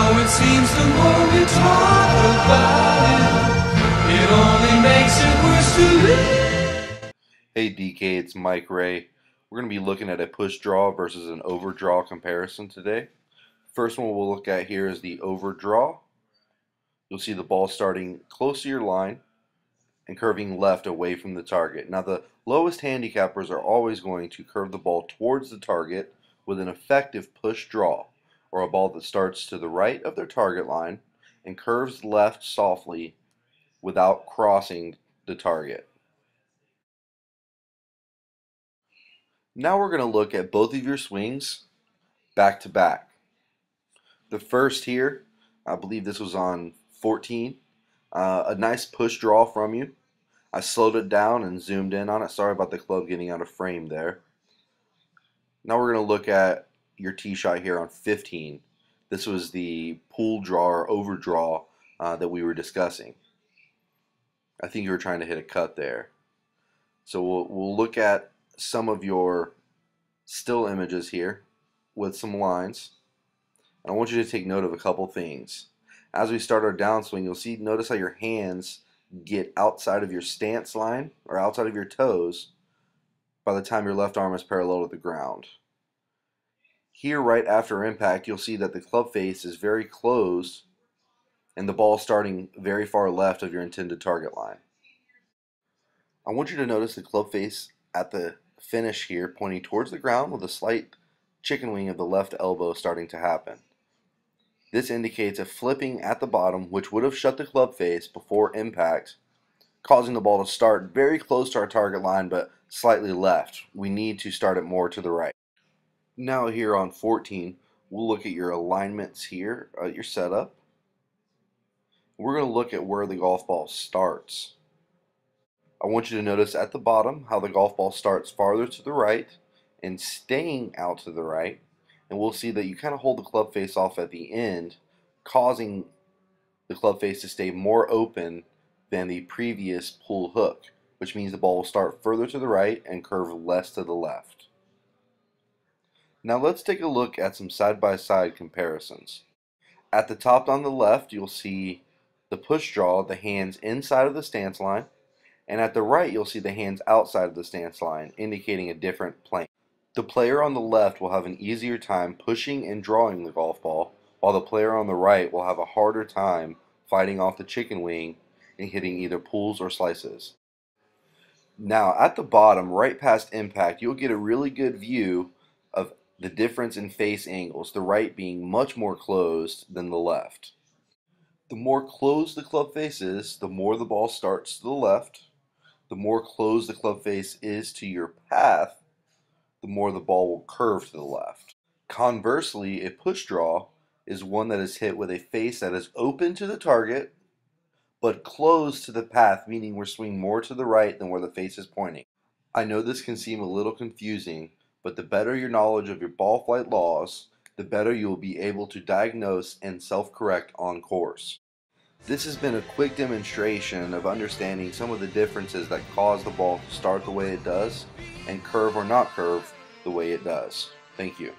Although it seems the more we talk about it, it only makes it worse to live. Hey DK, it's Mike Ray. We're going to be looking at a push draw versus an overdraw comparison today. First one we'll look at here is the overdraw. You'll see the ball starting close to your line and curving left away from the target. Now the lowest handicappers are always going to curve the ball towards the target with an effective push draw, or a ball that starts to the right of their target line and curves left softly without crossing the target. Now we're going to look at both of your swings back to back. The first here, I believe this was on 14, a nice push draw from you. I slowed it down and zoomed in on it. Sorry about the club getting out of frame there. Now we're going to look at your tee shot here on 15. This was the pull draw or overdraw that we were discussing. I think you were trying to hit a cut there. So we'll look at some of your still images here with some lines. And I want you to take note of a couple things. As we start our downswing, you'll notice how your hands get outside of your stance line or outside of your toes by the time your left arm is parallel to the ground. Here, right after impact, you'll see that the club face is very closed and the ball starting very far left of your intended target line. I want you to notice the club face at the finish here pointing towards the ground with a slight chicken wing of the left elbow starting to happen. This indicates a flipping at the bottom, which would have shut the club face before impact, causing the ball to start very close to our target line but slightly left. We need to start it more to the right. Now here on 14, we'll look at your alignments here at your setup. We're going to look at where the golf ball starts. I want you to notice at the bottom how the golf ball starts farther to the right and staying out to the right, and we'll see that you kind of hold the club face off at the end, causing the club face to stay more open than the previous pull hook, which means the ball will start further to the right and curve less to the left. Now let's take a look at some side-by-side comparisons. At the top on the left, you'll see the push draw, the hands inside of the stance line, and at the right you'll see the hands outside of the stance line, indicating a different plane. The player on the left will have an easier time pushing and drawing the golf ball, while the player on the right will have a harder time fighting off the chicken wing and hitting either pulls or slices. Now at the bottom, right past impact, you'll get a really good view of the difference in face angles, the right being much more closed than the left. The more closed the club face is, the more the ball starts to the left. The more closed the club face is to your path, the more the ball will curve to the left. Conversely, a push draw is one that is hit with a face that is open to the target but closed to the path, meaning we're swinging more to the right than where the face is pointing. I know this can seem a little confusing, but the better your knowledge of your ball flight laws, the better you will be able to diagnose and self-correct on course. This has been a quick demonstration of understanding some of the differences that cause the ball to start the way it does and curve or not curve the way it does. Thank you.